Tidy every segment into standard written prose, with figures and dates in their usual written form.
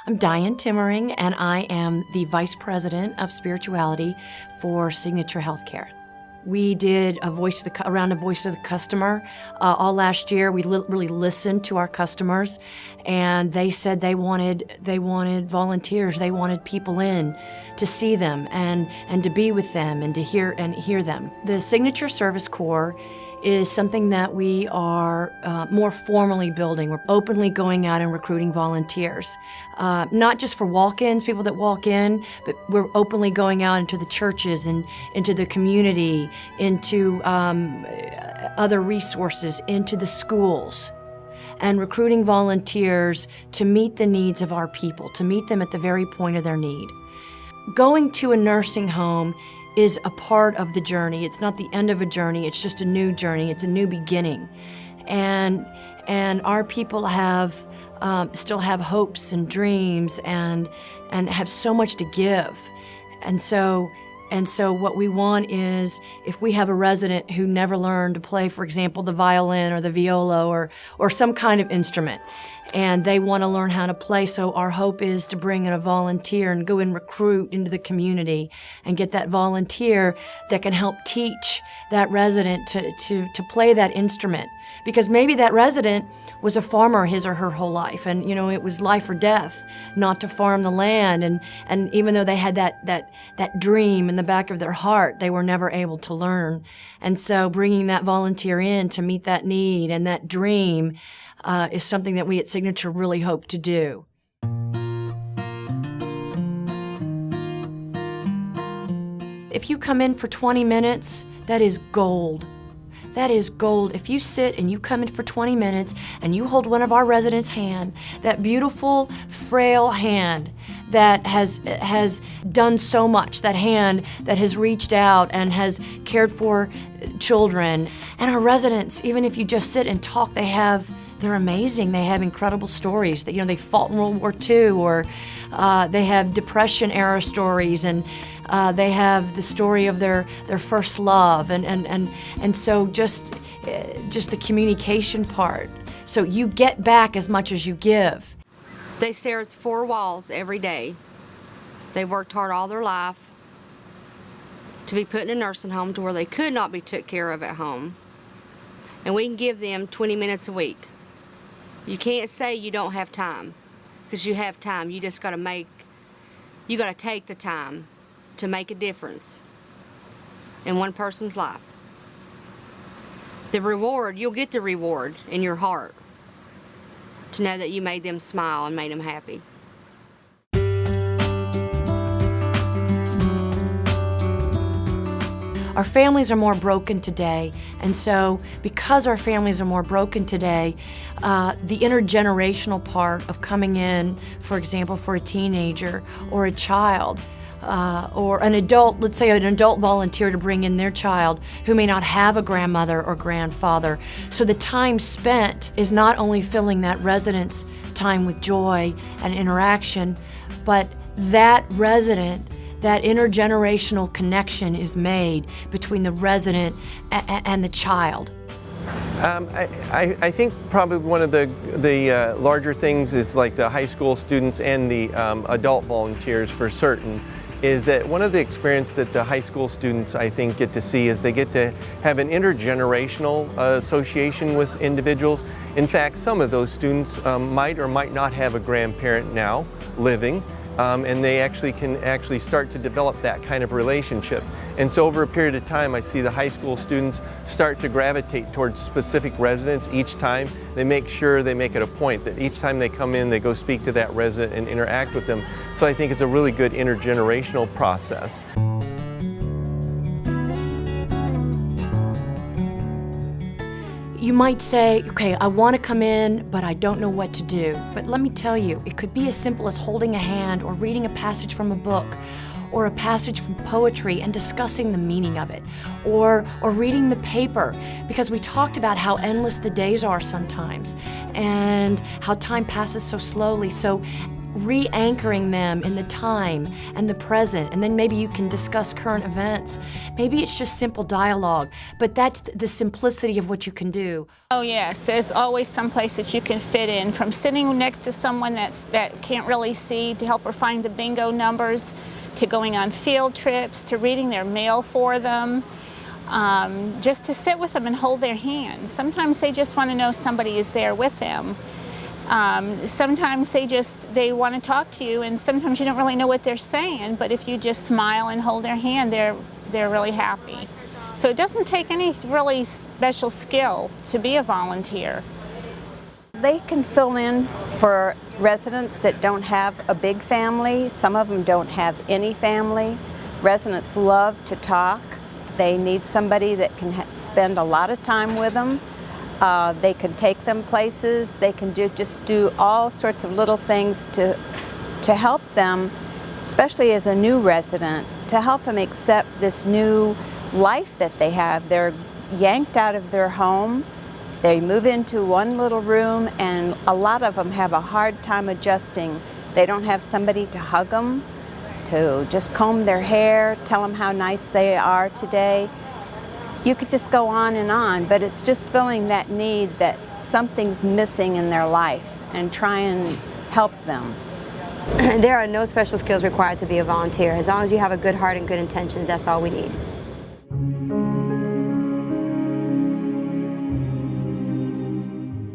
I'm Diane Timmering, and I am the Vice President of Spirituality for Signature HealthCARE. We did a Voice of the Customer all last year. We really listened to our customers, and they said they wanted volunteers. They wanted people in to see them and to be with them and to hear them. The Signature Service Corps is something that we are more formally building. We're openly going out and recruiting volunteers, not just for walk-ins, people that walk in, but we're openly going out into the churches and into the community, into other resources, into the schools, and recruiting volunteers to meet the needs of our people, to meet them at the very point of their need. Going to a nursing home is a part of the journey. It's not the end of a journey. It's just a new journey. It's a new beginning. And our people have still have hopes and dreams and have so much to give. And so what we want is, if we have a resident who never learned to play, for example, the violin or the viola or some kind of instrument, and they want to learn how to play, so our hope is to bring in a volunteer and go and recruit into the community and get that volunteer that can help teach that resident to play that instrument. Because maybe that resident was a farmer his or her whole life, and it was life or death not to farm the land, and even though they had that dream in the back of their heart, they were never able to learn. And so bringing that volunteer in to meet that need and that dream is something that we at Signature really hope to do. If you come in for 20 minutes, that is gold. That is gold. If you sit and you come in for 20 minutes and you hold one of our residents' hand, that beautiful, frail hand that has done so much, that hand that has reached out and has cared for children. And our residents, even if you just sit and talk, they're amazing. They have incredible stories that, they fought in World War II, or they have Depression-era stories, and they have the story of their first love, and so just the communication part. So you get back as much as you give. They stare at 4 walls every day. They worked hard all their life to be put in a nursing home to where they could not be took care of at home. And we can give them 20 minutes a week. You can't say you don't have time, because you have time. You just got to take the time to make a difference in one person's life. The reward, you'll get the reward in your heart to know that you made them smile and made them happy. Our families are more broken today, and so because our families are more broken today, the intergenerational part of coming in, for example, for a teenager or a child, or an adult, let's say an adult volunteer to bring in their child who may not have a grandmother or grandfather. So the time spent is not only filling that resident's time with joy and interaction, but that resident, that intergenerational connection is made between the resident and the child. I think probably one of the larger things is like the high school students and the adult volunteers for certain, is that one of the experiences that the high school students, I think, get to see is they get to have an intergenerational association with individuals. In fact, some of those students might or might not have a grandparent now living, and they can start to develop that kind of relationship. And so over a period of time, I see the high school students start to gravitate towards specific residents each time. They make sure they make it a point that each time they come in, they go speak to that resident and interact with them. So I think it's a really good intergenerational process. You might say, okay, I want to come in, but I don't know what to do. But let me tell you, it could be as simple as holding a hand or reading a passage from a book, or a passage from poetry and discussing the meaning of it, or reading the paper, because we talked about how endless the days are sometimes and how time passes so slowly. So re-anchoring them in the time and the present, and then maybe you can discuss current events. Maybe it's just simple dialogue, but that's the simplicity of what you can do. Oh yes, there's always some place that you can fit in, from sitting next to someone that can't really see to help her find the bingo numbers, to going on field trips, to reading their mail for them, just to sit with them and hold their hand. Sometimes they just want to know somebody is there with them. Sometimes they want to talk to you, and sometimes you don't really know what they're saying, but if you just smile and hold their hand, they're really happy. So it doesn't take any really special skill to be a volunteer. They can fill in for residents that don't have a big family. Some of them don't have any family. Residents love to talk. They need somebody that can spend a lot of time with them. They can take them places. They can just do all sorts of little things to help them, especially as a new resident, to help them accept this new life that they have. They're yanked out of their home. They move into one little room, and a lot of them have a hard time adjusting. They don't have somebody to hug them, to just comb their hair, tell them how nice they are today. You could just go on, but it's just filling that need that something's missing in their life and try and help them. There are no special skills required to be a volunteer. As long as you have a good heart and good intentions, that's all we need.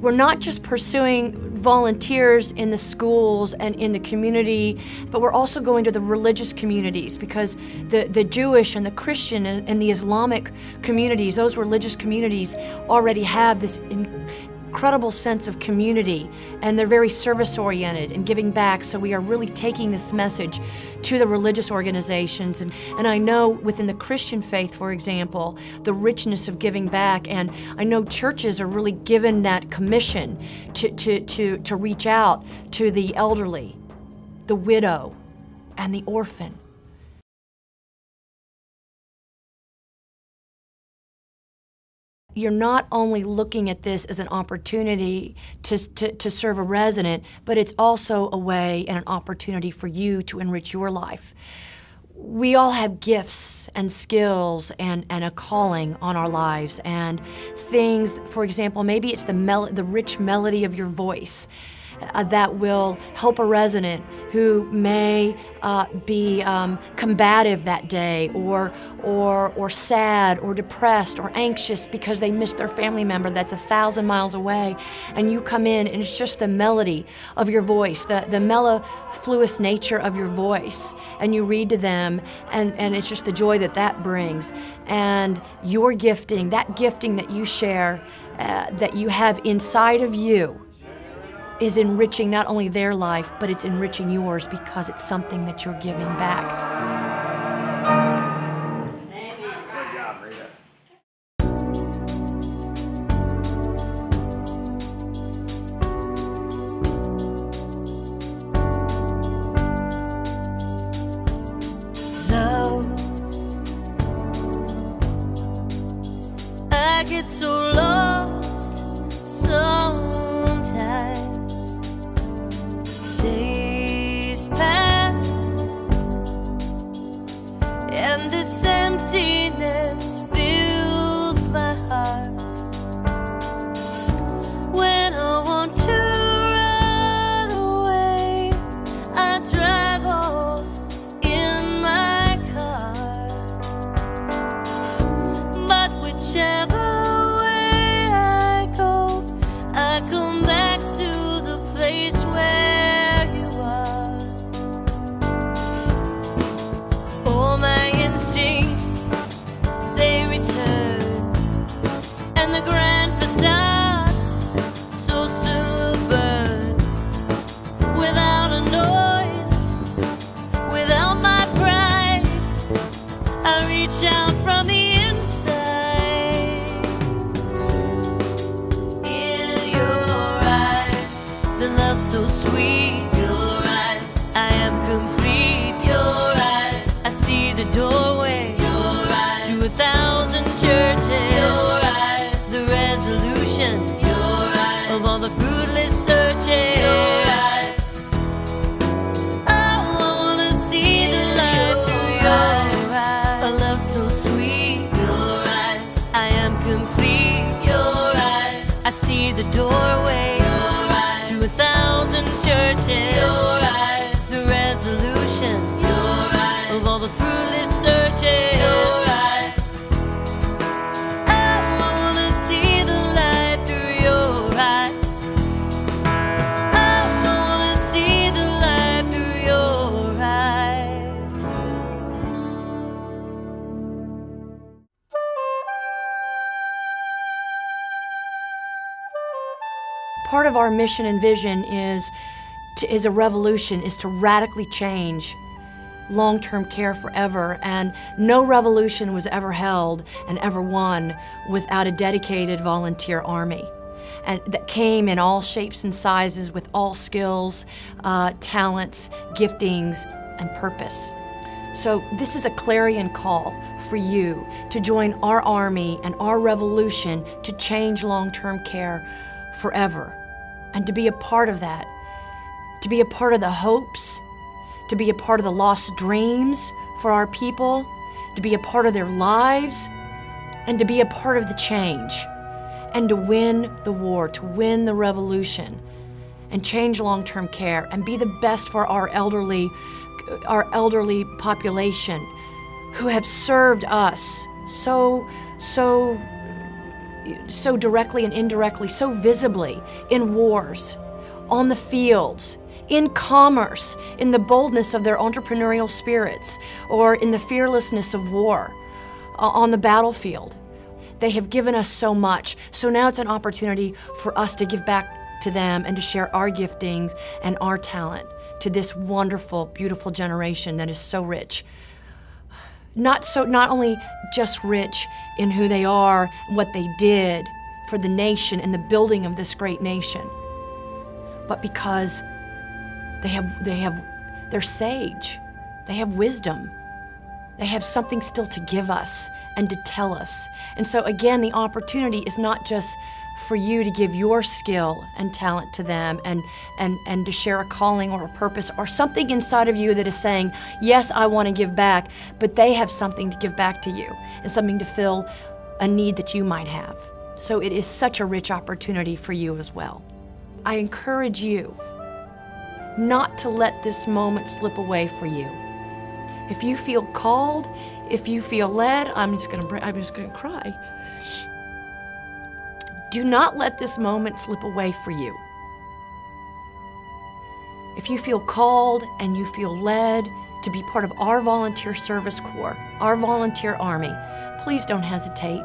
We're not just pursuing volunteers in the schools and in the community, but we're also going to the religious communities, because the Jewish and the Christian and the Islamic communities, those religious communities already have this incredible sense of community, and they're very service-oriented and giving back. So we are really taking this message to the religious organizations. And I know within the Christian faith, for example, the richness of giving back, and I know churches are really given that commission to reach out to the elderly, the widow, and the orphan. You're not only looking at this as an opportunity to serve a resident, but it's also a way and an opportunity for you to enrich your life. We all have gifts and skills and a calling on our lives, and things, for example, maybe it's the rich melody of your voice that will help a resident who may be combative that day, or sad or depressed or anxious because they missed their family member that's 1,000 miles away, and you come in and it's just the melody of your voice, the mellifluous nature of your voice, and you read to them, and it's just the joy that brings, and your gifting, that gifting that you share, that you have inside of you, is enriching not only their life, but it's enriching yours, because it's something that you're giving back. Love, I get so lost sometimes. Days pass, and this emptiness fills my heart. When I want to run away, I drive off in my car. But whichever way I go, I come back to the place where you are. All my instincts, they return, and the grand facade so soon burn. Without a noise, without my pride, I reach out from the inside. In your eyes, the love so sweet. Your eyes, I am complete. Your eyes, I see the doorway. Your eyes, to 1,000 churches. Your eyes, the resolution. Your eyes, of all the fruitless searches. Your eyes, Part of our mission and vision is a revolution, is to radically change long-term care forever. And no revolution was ever held and ever won without a dedicated volunteer army. And that came in all shapes and sizes with all skills, talents, giftings, and purpose. So this is a clarion call for you to join our army and our revolution to change long-term care forever, and to be a part of that, to be a part of the hopes, to be a part of the lost dreams for our people, to be a part of their lives, and to be a part of the change, and to win the war, to win the revolution, and change long-term care, and be the best for our elderly population who have served us so directly and indirectly, so visibly in wars, on the fields, in commerce, in the boldness of their entrepreneurial spirits, or in the fearlessness of war, on the battlefield. They have given us so much. So now it's an opportunity for us to give back to them and to share our giftings and our talent to this wonderful, beautiful generation that is so rich. Not only just rich in who they are, what they did for the nation and the building of this great nation, but because they're sage, they have wisdom, they have something still to give us and to tell us. And so again, the opportunity is not just for you to give your skill and talent to them and to share a calling or a purpose or something inside of you that is saying, yes, I want to give back, but they have something to give back to you and something to fill a need that you might have. So it is such a rich opportunity for you as well. I encourage you not to let this moment slip away for you. If you feel called, if you feel led, I'm just gonna cry. Do not let this moment slip away for you. If you feel called and you feel led to be part of our volunteer service corps, our volunteer army, please don't hesitate.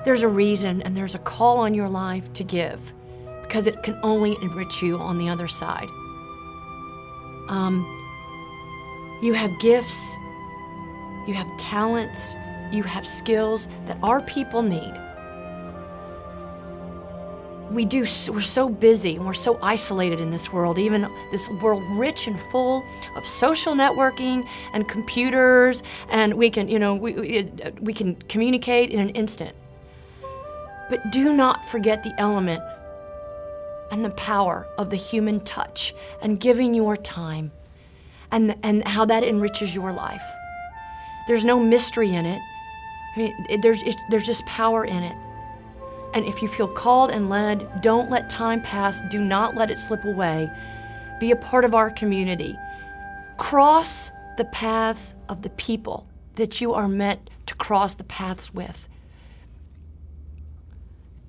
There's a reason and there's a call on your life to give, because it can only enrich you on the other side. You have gifts, you have talents, you have skills that our people need. We're so busy and we're so isolated in this world, even this world rich and full of social networking and computers, and we can communicate in an instant. But do not forget the element and the power of the human touch and giving your time and how that enriches your life. There's no mystery in it. I mean, there's just power in it. And if you feel called and led, don't let time pass. Do not let it slip away. Be a part of our community. Cross the paths of the people that you are meant to cross the paths with.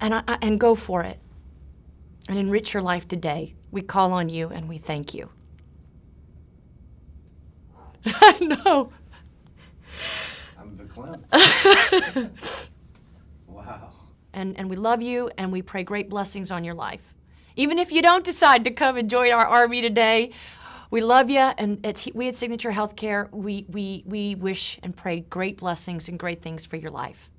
And go for it. And enrich your life today. We call on you and we thank you. I know. I'm verklempt. Wow. And we love you, and we pray great blessings on your life. Even if you don't decide to come and join our army today, we love you, and we at Signature HealthCare, we wish and pray great blessings and great things for your life.